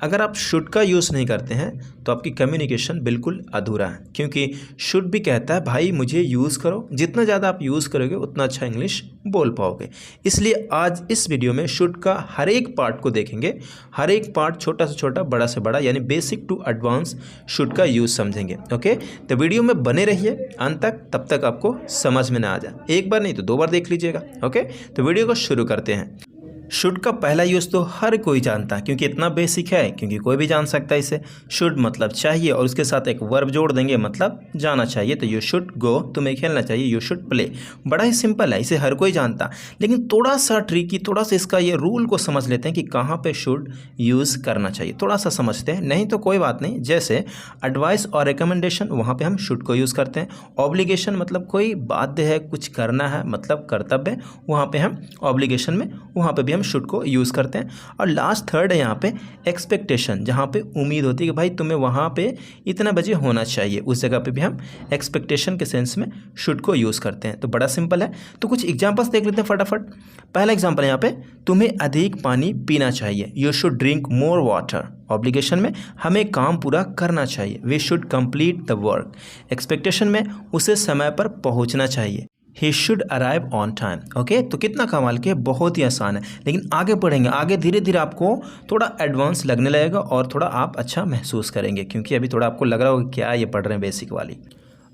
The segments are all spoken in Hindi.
अगर आप शुड का यूज़ नहीं करते हैं तो आपकी कम्युनिकेशन बिल्कुल अधूरा है, क्योंकि शुड भी कहता है भाई मुझे यूज़ करो, जितना ज़्यादा आप यूज़ करोगे उतना अच्छा इंग्लिश बोल पाओगे। इसलिए आज इस वीडियो में शुड का हर एक पार्ट को देखेंगे, हर एक पार्ट छोटा से छोटा बड़ा से बड़ा यानी बेसिक टू एडवांस शुड का यूज़ समझेंगे। ओके, तो वीडियो में बने रहिए अंत तक, तब तक आपको समझ में ना आ जाए। एक बार नहीं तो 2 बार देख लीजिएगा। ओके, तो वीडियो को शुरू करते हैं। शुड का पहला यूज़ तो हर कोई जानता है, क्योंकि इतना बेसिक है, क्योंकि कोई भी जान सकता है इसे। शुड मतलब चाहिए और उसके साथ एक वर्ब जोड़ देंगे मतलब जाना चाहिए। तो यू शुड गो, तुम्हें खेलना चाहिए, यू शुड प्ले। बड़ा ही सिंपल है, इसे हर कोई जानता। लेकिन थोड़ा सा ट्रिकी, थोड़ा सा इसका ये रूल को समझ लेते हैं कि कहाँ पे शुड यूज़ करना चाहिए, थोड़ा सा समझते हैं, नहीं तो कोई बात नहीं। जैसे एडवाइस और रिकमेंडेशन, वहाँ पर हम शुड को यूज़ करते हैं। ऑब्लिगेशन मतलब कोई बाध्य है, कुछ करना है मतलब कर्तव्य, वहाँ पर हम ऑब्लिगेशन में वहाँ पर भी हम शुड को यूज़ करते हैं। और लास्ट थर्ड है यहाँ पे एक्सपेक्टेशन, जहाँ पे उम्मीद होती है कि भाई तुम्हें वहाँ पे इतना बजे होना चाहिए, उस जगह पे भी हम एक्सपेक्टेशन के सेंस में शुड को यूज़ करते हैं। तो बड़ा सिंपल है। तो कुछ एग्जांपल्स देख लेते हैं फटाफट। पहला एग्जांपल है यहाँ पे, तुम्हें अधिक पानी पीना चाहिए, you should drink more water. Obligation में हमें काम पूरा करना चाहिए, we should complete the work. Expectation में उसे समय पर पहुँचना चाहिए, he should arrive on time. Okay, तो कितना कमाल के, बहुत ही आसान है। लेकिन आगे बढ़ेंगे, आगे धीरे धीरे आपको थोड़ा एडवांस लगने लगेगा और थोड़ा आप अच्छा महसूस करेंगे, क्योंकि अभी थोड़ा आपको लग रहा होगा क्या ये पढ़ रहे हैं बेसिक वाली।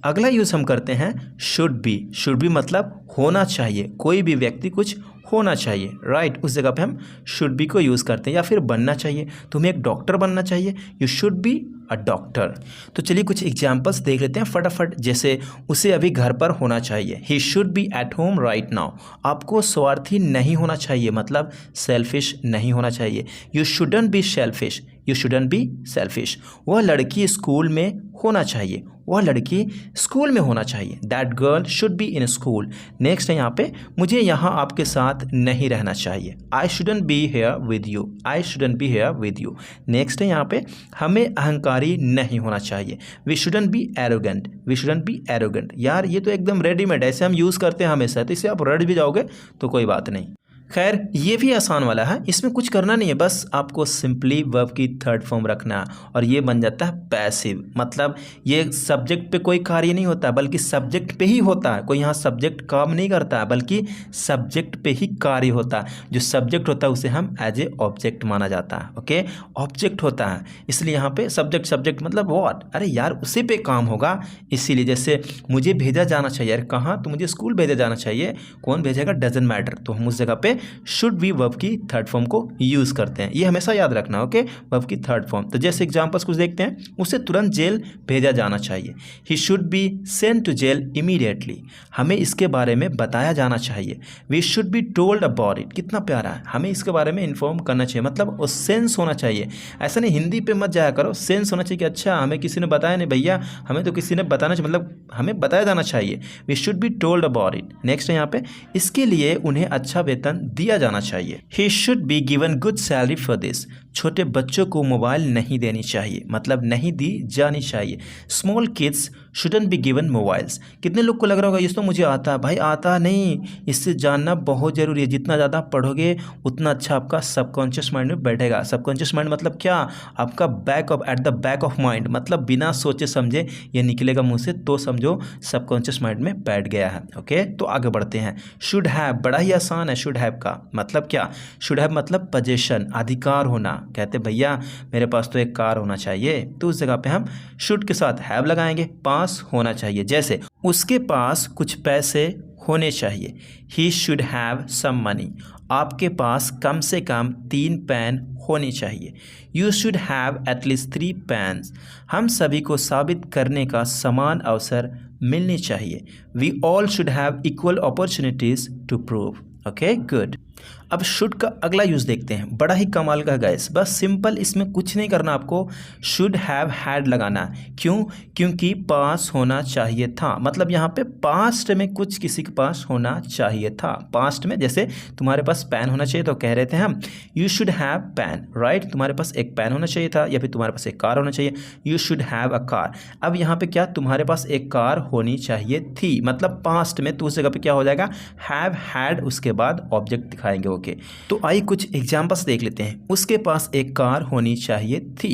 अगला यूज़ हम करते हैं शुड बी। शुड बी मतलब होना चाहिए, कोई भी व्यक्ति कुछ होना चाहिए, राइट। उस जगह पे हम शुड बी को यूज़ करते हैं। या फिर बनना चाहिए, तुम्हें एक डॉक्टर बनना चाहिए, you should be a doctor. तो चलिए कुछ एग्जांपल्स देख लेते हैं फटाफट। जैसे उसे अभी घर पर होना चाहिए, he should B at home right now. आपको स्वार्थी नहीं होना चाहिए मतलब सेल्फिश नहीं होना चाहिए, you shouldn't be selfish, you shouldn't be selfish. वह लड़की स्कूल में होना चाहिए, वह लड़की स्कूल में होना चाहिए, that girl should be in school. Next है यहाँ पे, मुझे यहाँ आपके साथ नहीं रहना चाहिए, I shouldn't be here with you, I shouldn't be here with you. Next है यहाँ पे, हमें अहंकारी नहीं होना चाहिए, we shouldn't be arrogant, we shouldn't be arrogant. यार ये तो एकदम रेडीमेड, ऐसे हम यूज़ करते हैं हमेशा, तो इसे आप रट भी जाओगे तो कोई बात नहीं। खैर ये भी आसान वाला है, इसमें कुछ करना नहीं है, बस आपको सिंपली वर्ब की थर्ड फॉर्म रखना है और ये बन जाता है पैसिव। मतलब ये सब्जेक्ट पे कोई कार्य नहीं होता बल्कि सब्जेक्ट पे ही होता है। कोई यहाँ सब्जेक्ट काम नहीं करता है बल्कि सब्जेक्ट पे ही कार्य होता है। जो सब्जेक्ट होता है उसे हम एज ए ऑब्जेक्ट माना जाता है। ओके, ऑब्जेक्ट होता है, इसलिए यहाँ पे सब्जेक्ट सब्जेक्ट मतलब व्हाट, अरे यार उसी पे काम होगा। इसीलिए जैसे मुझे भेजा जाना चाहिए, यार कहाँ, तो मुझे स्कूल भेजा जाना चाहिए, कौन भेजेगा डजंट मैटर, तो हम उस जगह पे शुड बी वर्ब की थर्ड फॉर्म को यूज करते हैं। ये हमेशा याद रखना। ओके, वर्ब की थर्ड फॉर्म। तो जैसे एग्जांपल्स कुछ देखते हैं, उसे तुरंत जेल भेजा जाना चाहिए, he should be sent to jail immediately. हमें इसके बारे में बताया जाना चाहिए, we should be told about it. कितना प्यारा है, हमें इसके बारे में इन्फॉर्म करना चाहिए, मतलब वो सेंस होना चाहिए। ऐसा नहीं हिंदी पे मत जाया करो, सेंस होना चाहिए कि अच्छा हमें किसी ने बताया नहीं भैया, हमें तो किसी ने बताना चाहिए, मतलब हमें बताया जाना चाहिए, we should be told about it. Next है यहाँ पे, इसके लिए उन्हें अच्छा वेतन दिया जाना चाहिए, he should be given good salary for this. छोटे बच्चों को मोबाइल नहीं देनी चाहिए, मतलब नहीं दी जानी चाहिए, small kids shouldn't be given mobiles. कितने लोग को लग रहा होगा ये तो मुझे आता है, भाई आता नहीं, इससे जानना बहुत ज़रूरी है। जितना ज़्यादा पढ़ोगे उतना अच्छा आपका सबकॉन्शियस माइंड में बैठेगा। सबकॉन्शियस माइंड मतलब क्या, आपका back of, at the back of mind, मतलब बिना सोचे समझे ये निकलेगा मुँह से तो समझो सबकॉन्शियस माइंड में बैठ गया है। ओके, तो आगे बढ़ते हैं। शुड हैव बड़ा ही आसान है। शुड हैव का मतलब क्या, शुड हैव मतलब पोजीशन, अधिकार होना। कहते भैया मेरे पास तो एक कार होना चाहिए, तो उस जगह पे हम शुड के साथ हैव लगाएंगे, पास होना चाहिए। जैसे उसके पास कुछ पैसे होने चाहिए, he should have some money. आपके पास कम से कम 3 पेन होनी चाहिए, you should have at least 3 pens. हम सभी को साबित करने का समान अवसर मिलनी चाहिए, we all should have equal opportunities to prove. Okay good. अब शुड का अगला यूज़ देखते हैं, बड़ा ही कमाल का गाइस, बस सिंपल, इसमें कुछ नहीं करना, आपको शुड हैव हैड लगाना है। क्यों, क्योंकि पास होना चाहिए था, मतलब यहाँ पे पास्ट में कुछ किसी के पास होना चाहिए था। पास्ट में जैसे तुम्हारे पास पेन होना चाहिए तो कह रहे थे हम you should have pen, right. तुम्हारे पास एक पेन होना चाहिए था, या फिर तुम्हारे पास एक कार होना चाहिए, you should have a car. अब यहाँ पे क्या, तुम्हारे पास एक कार होनी चाहिए थी, मतलब पास्ट में, तो उस जगह पे क्या हो जाएगा, हैव हैड, उसके बाद ऑब्जेक्ट दिखाएंगे वो ओके, तो आइए कुछ एग्जाम्पल्स देख लेते हैं। उसके पास एक कार होनी चाहिए थी।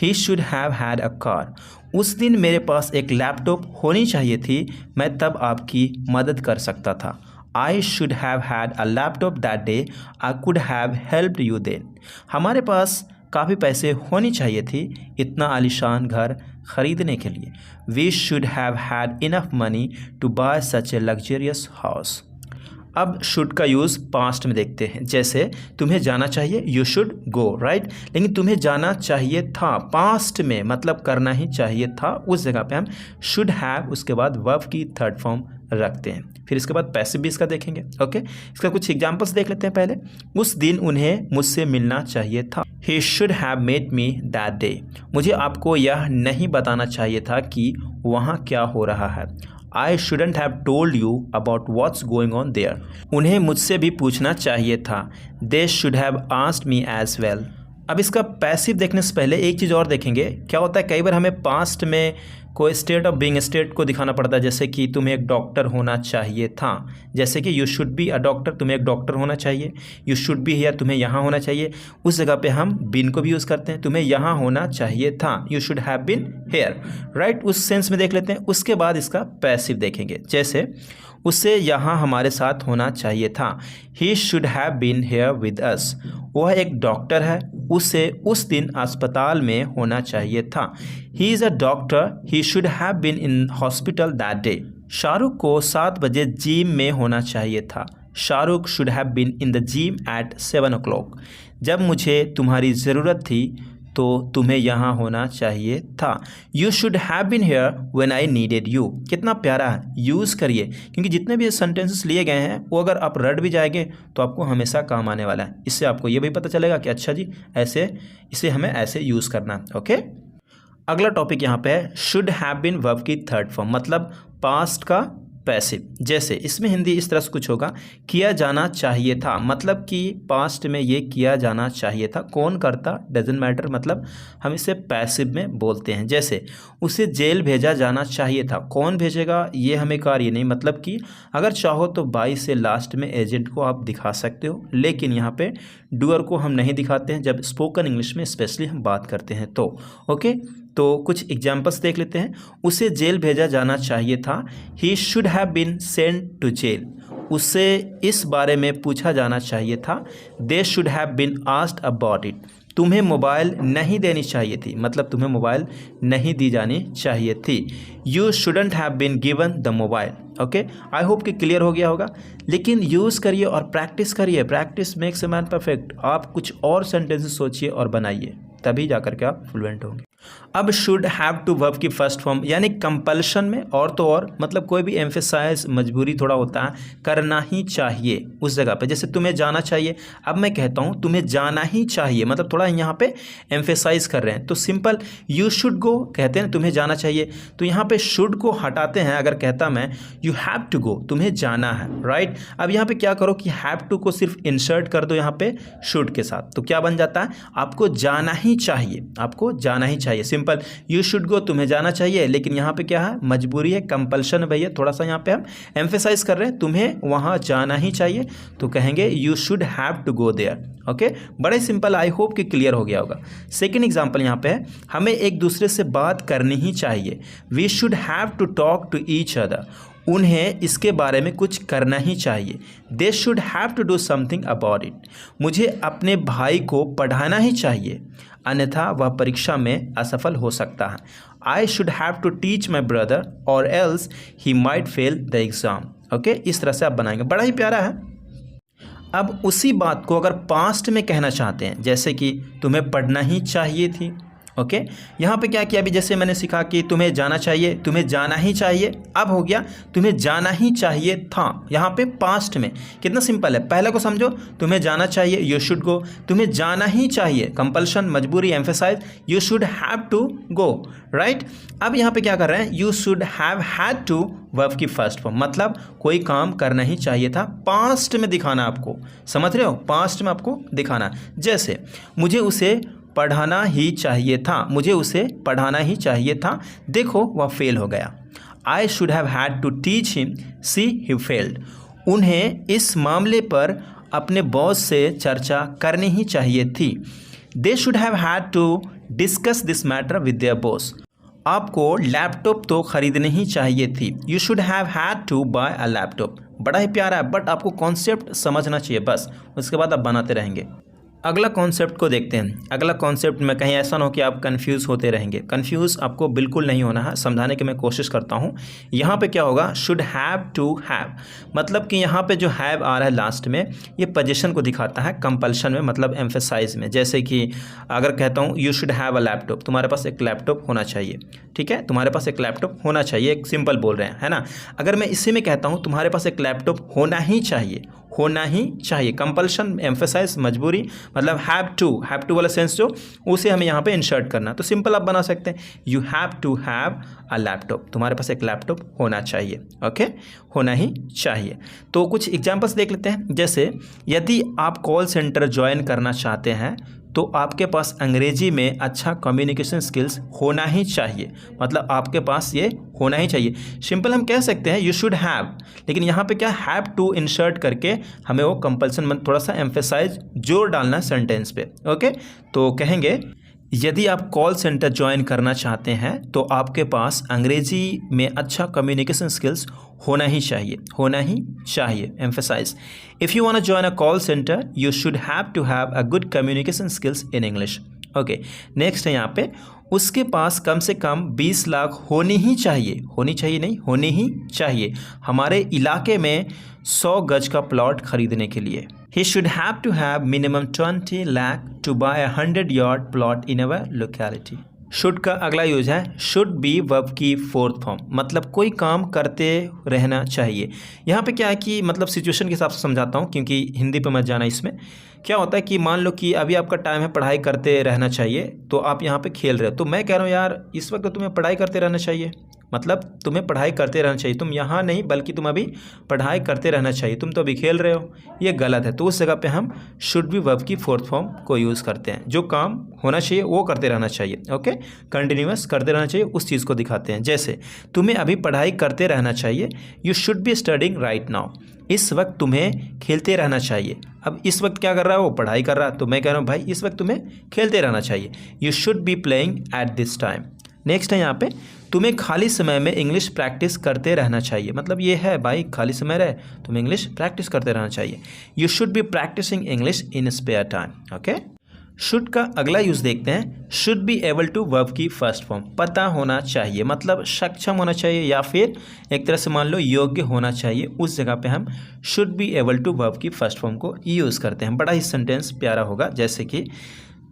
ही should have had a car. उस दिन मेरे पास एक लैपटॉप होनी चाहिए थी, मैं तब आपकी मदद कर सकता था। I should have had a laptop that day. I could have helped you then. हमारे पास काफ़ी पैसे होनी चाहिए थी इतना आलीशान घर खरीदने के लिए। We should have had enough money to buy such a luxurious house. अब शुड का यूज़ पास्ट में देखते हैं। जैसे तुम्हें जाना चाहिए, यू शुड गो, राइट। लेकिन तुम्हें जाना चाहिए था, पास्ट में मतलब करना ही चाहिए था, उस जगह पे हम शुड हैव उसके बाद वर्ब की थर्ड फॉर्म रखते हैं। फिर इसके बाद पैसिव भी इसका देखेंगे। ओके, इसका कुछ एग्जांपल्स देख लेते हैं। पहले, उस दिन उन्हें मुझसे मिलना चाहिए था। He should have met me that day. मुझे आपको यह नहीं बताना चाहिए था कि वहाँ क्या हो रहा है। I shouldn't have told you about what's going on there. उन्हें मुझसे भी पूछना चाहिए था। They should have asked me as well. अब इसका पैसिव देखने से पहले एक चीज़ और देखेंगे। क्या होता है, कई बार हमें पास्ट में कोई स्टेट ऑफ बीइंग स्टेट को दिखाना पड़ता है। जैसे कि तुम्हें एक डॉक्टर होना चाहिए था, जैसे कि you should be a doctor, तुम्हें एक डॉक्टर होना चाहिए। यू शुड बी हियर, तुम्हें यहाँ होना चाहिए। उस जगह पे हम बीन को भी यूज़ करते हैं, तुम्हें यहाँ होना चाहिए था, you should have been here, right. उस सेंस में देख लेते हैं। उसके बाद इसका पैसिव देखेंगे। जैसे उसे यहाँ हमारे साथ होना चाहिए था। He should have been here with us. वह एक डॉक्टर है, उसे उस दिन अस्पताल में होना चाहिए था। He is a doctor, he should have been in hospital that day. Shahrukh को 7 बजे जिम में होना चाहिए था। Shahrukh should have been in the gym at 7 o'clock। जब मुझे तुम्हारी ज़रूरत थी तो तुम्हें यहाँ होना चाहिए था। You should have been here when I needed you. कितना प्यारा है, यूज़ करिए, क्योंकि जितने भी सेंटेंसेस लिए गए हैं वो अगर आप रट भी जाएंगे तो आपको हमेशा काम आने वाला है। इससे आपको ये भी पता चलेगा कि अच्छा जी ऐसे इसे हमें ऐसे यूज़ करना है। ओके, अगला टॉपिक यहाँ पे है शुड हैव बीन वर्ब की थर्ड फॉर्म, मतलब पास्ट का पैसिव। जैसे इसमें हिंदी इस तरह से कुछ होगा, किया जाना चाहिए था, मतलब कि पास्ट में ये किया जाना चाहिए था। कौन करता डजंट मैटर, मतलब हम इसे पैसिव में बोलते हैं। जैसे उसे जेल भेजा जाना चाहिए था, कौन भेजेगा ये हमें कार्य नहीं, मतलब कि अगर चाहो तो 22 से लास्ट में एजेंट को आप दिखा सकते हो, लेकिन यहाँ पे डूअर को हम नहीं दिखाते हैं जब स्पोकन इंग्लिश में स्पेशली हम बात करते हैं तो। ओके, तो कुछ एग्जाम्पल्स देख लेते हैं। उसे जेल भेजा जाना चाहिए था। He should have been sent to jail. उससे इस बारे में पूछा जाना चाहिए था। They should have been asked about it. तुम्हें मोबाइल नहीं देनी चाहिए थी, मतलब तुम्हें मोबाइल नहीं दी जानी चाहिए थी। You shouldn't have been given the mobile. Okay, I hope कि क्लियर हो गया होगा। लेकिन यूज़ करिए और प्रैक्टिस करिए, practice makes a man perfect. आप कुछ और सेंटेंसेस सोचिए और बनाइए, तभी जाकर के आप फ्लुएंट होंगे। अब शुड हैव टू वर्ब की फर्स्ट फॉर्म, यानी कंपल्शन में और तो और मतलब कोई भी एम्फेसाइज मजबूरी थोड़ा होता है, करना ही चाहिए उस जगह पे। जैसे तुम्हें जाना चाहिए, अब मैं कहता हूँ तुम्हें जाना ही चाहिए, मतलब थोड़ा यहाँ पे एम्फेसाइज कर रहे हैं। तो सिंपल यू शुड गो कहते हैं, तुम्हें जाना चाहिए, तो यहाँ पे शुड को हटाते हैं। अगर कहता मैं यू हैव टू गो, तुम्हें जाना है, राइट। अब यहाँ पे क्या करो कि हैव टू को सिर्फ इंसर्ट कर दो यहाँ पे शुड के साथ, तो क्या बन जाता है, आपको जाना ही चाहिए, आपको जाना ही चाहिए। सिंपल यू शुड गो, तुम्हें जाना चाहिए, लेकिन यहाँ पे क्या है, मजबूरी है, कंपल्शन है भैया, थोड़ा सा यहाँ पे हम एम्फेसाइज कर रहे हैं, तुम्हें वहाँ जाना ही चाहिए, तो कहेंगे you should have to go there. Okay, बड़े सिंपल, आई होप कि क्लियर हो गया होगा। सेकेंड एग्जाम्पल यहाँ पे है, हमें एक दूसरे से बात करनी ही चाहिए। We should have to talk to each other. उन्हें इसके बारे में कुछ करना ही चाहिए। They should have to do something about it. मुझे अपने भाई को पढ़ाना ही चाहिए, अन्यथा वह परीक्षा में असफल हो सकता है। I should have to teach my brother और else he might fail the exam. Okay, इस तरह से आप बनाएंगे, बड़ा ही प्यारा है। अब उसी बात को अगर पास्ट में कहना चाहते हैं, जैसे कि तुम्हें पढ़ना ही चाहिए थी। ओके, यहाँ पे क्या किया, अभी जैसे मैंने सीखा कि तुम्हें जाना चाहिए, तुम्हें जाना ही चाहिए, अब हो गया तुम्हें जाना ही चाहिए था। यहाँ पे पास्ट में कितना सिंपल है, पहले को समझो, तुम्हें जाना चाहिए यू शुड गो, तुम्हें जाना ही चाहिए कंपल्शन मजबूरी emphasise, you should have to go, right. अब यहाँ पे क्या कर रहे हैं, you should have had to verb की फर्स्ट फॉर्म, मतलब कोई काम करना ही चाहिए था, पास्ट में दिखाना आपको, समझ रहे हो, पास्ट में आपको दिखाना। जैसे मुझे उसे पढ़ाना ही चाहिए था, मुझे उसे पढ़ाना ही चाहिए था, देखो वह फेल हो गया। I should have had to teach him, see he failed. उन्हें इस मामले पर अपने बॉस से चर्चा करनी ही चाहिए थी। They should have had to discuss this matter with their boss. आपको लैपटॉप तो खरीदनी ही चाहिए थी। You should have had to buy a laptop. बड़ा ही प्यारा है, बट आपको कॉन्सेप्ट समझना चाहिए बस, उसके बाद आप बनाते रहेंगे। अगला कॉन्सेप्ट को देखते हैं। अगला कॉन्सेप्ट में कहीं ऐसा ना हो कि आप कंफ्यूज होते रहेंगे। कंफ्यूज आपको बिल्कुल नहीं होना है, समझाने की मैं कोशिश करता हूँ। यहाँ पे क्या होगा, शुड हैव टू हैव, मतलब कि यहाँ पे जो हैव आ रहा है लास्ट में, ये पोजीशन को दिखाता है कंपल्शन में, मतलब एम्फेसाइज में। जैसे कि अगर कहता हूँ you should have a laptop, तुम्हारे पास एक लैपटॉप होना चाहिए, ठीक है, तुम्हारे पास एक लैपटॉप होना चाहिए, एक सिंपल बोल रहे हैं, है ना। अगर मैं इसी में कहता हूँ तुम्हारे पास एक लैपटॉप होना ही चाहिए, होना ही चाहिए, कंपल्शन, एम्फेसाइज, मजबूरी, मतलब हैव टू वाला सेंस जो, उसे हमें यहाँ पे इंसर्ट करना। तो सिंपल आप बना सकते हैं, you have to have a laptop, तुम्हारे पास एक लैपटॉप होना चाहिए। ओके, होना ही चाहिए। तो कुछ एग्जांपल्स देख लेते हैं। जैसे यदि आप कॉल सेंटर ज्वाइन करना चाहते हैं तो आपके पास अंग्रेजी में अच्छा कम्युनिकेशन स्किल्स होना ही चाहिए, मतलब आपके पास ये होना ही चाहिए। सिंपल हम कह सकते हैं यू शुड हैव, लेकिन यहाँ पे क्या हैव टू इंसर्ट करके हमें वो कंपल्सन में थोड़ा सा एम्फेसाइज जोर डालना है सेंटेंस पे। ओके, तो कहेंगे यदि आप कॉल सेंटर ज्वाइन करना चाहते हैं तो आपके पास अंग्रेजी में अच्छा कम्युनिकेशन स्किल्स होना ही चाहिए, होना ही चाहिए, emphasise. If you want to join a call centre you should have to have a good communication skills in English. Okay, next है यहाँ पे, उसके पास कम से कम 20 लाख होनी ही चाहिए, होनी चाहिए नहीं, होनी ही चाहिए हमारे इलाके में 100 गज का प्लॉट खरीदने के लिए। He should have to have minimum 20 lakh to buy a 100-yard plot in our locality. Should का अगला यूज है शुड बी वर्ब की फोर्थ फॉर्म, मतलब कोई काम करते रहना चाहिए। यहाँ पे क्या है कि मतलब सिचुएशन के हिसाब से समझाता हूँ, क्योंकि हिंदी पे मत जाना। इसमें क्या होता है कि मान लो कि अभी आपका टाइम है पढ़ाई करते रहना चाहिए, तो आप यहाँ पे खेल रहे हो, तो मैं कह रहा हूँ यार इस वक्त तो तुम्हें पढ़ाई करते रहना चाहिए, मतलब तुम्हें पढ़ाई करते रहना चाहिए, तुम यहाँ नहीं बल्कि तुम अभी पढ़ाई करते रहना चाहिए, तुम तो अभी खेल रहे हो, ये गलत है। तो उस जगह पे हम शुड बी वर्ब की फोर्थ फॉर्म को यूज़ करते हैं। जो काम होना चाहिए वो करते रहना चाहिए। ओके, कंटिन्यूअस करते रहना चाहिए, उस चीज़ को दिखाते हैं। जैसे तुम्हें अभी पढ़ाई करते रहना चाहिए, you should be studying right now, इस वक्त तुम्हें खेलते रहना चाहिए। अब इस वक्त क्या कर रहा है, वो पढ़ाई कर रहा है, तो मैं कह रहा हूँ भाई इस वक्त तुम्हें खेलते रहना चाहिए, you should be playing at this time. Next है यहाँ पे, तुम्हें खाली समय में इंग्लिश प्रैक्टिस करते रहना चाहिए, मतलब ये है भाई खाली समय रहे तुम्हें इंग्लिश प्रैक्टिस करते रहना चाहिए, you should be practising English in spare time. Okay, should का अगला यूज़ देखते हैं, should be able to verb की फर्स्ट फॉर्म, पता होना चाहिए, मतलब सक्षम होना चाहिए या फिर एक तरह से मान लो योग्य होना चाहिए, उस जगह पे हम should be able to verb की फर्स्ट फॉर्म को यूज़ करते हैं। बड़ा ही सेंटेंस प्यारा होगा, जैसे कि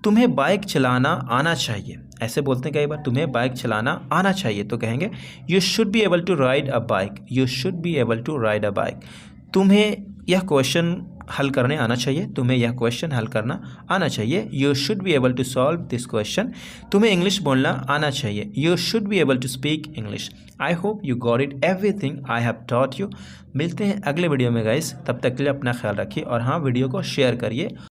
तुम्हें बाइक चलाना आना चाहिए, ऐसे बोलते हैं कई बार, तुम्हें बाइक चलाना आना चाहिए, तो कहेंगे you should be able to ride a bike, you should be able to ride a bike. तुम्हें यह क्वेश्चन हल करने आना चाहिए, तुम्हें यह क्वेश्चन हल करना आना चाहिए, you should be able to solve this question. तुम्हें इंग्लिश बोलना आना चाहिए, you should be able to speak English. I hope you got it everything I have taught you. मिलते हैं अगले वीडियो में गाइस, तब तक के लिए अपना ख्याल रखिए और हाँ, वीडियो को शेयर करिए।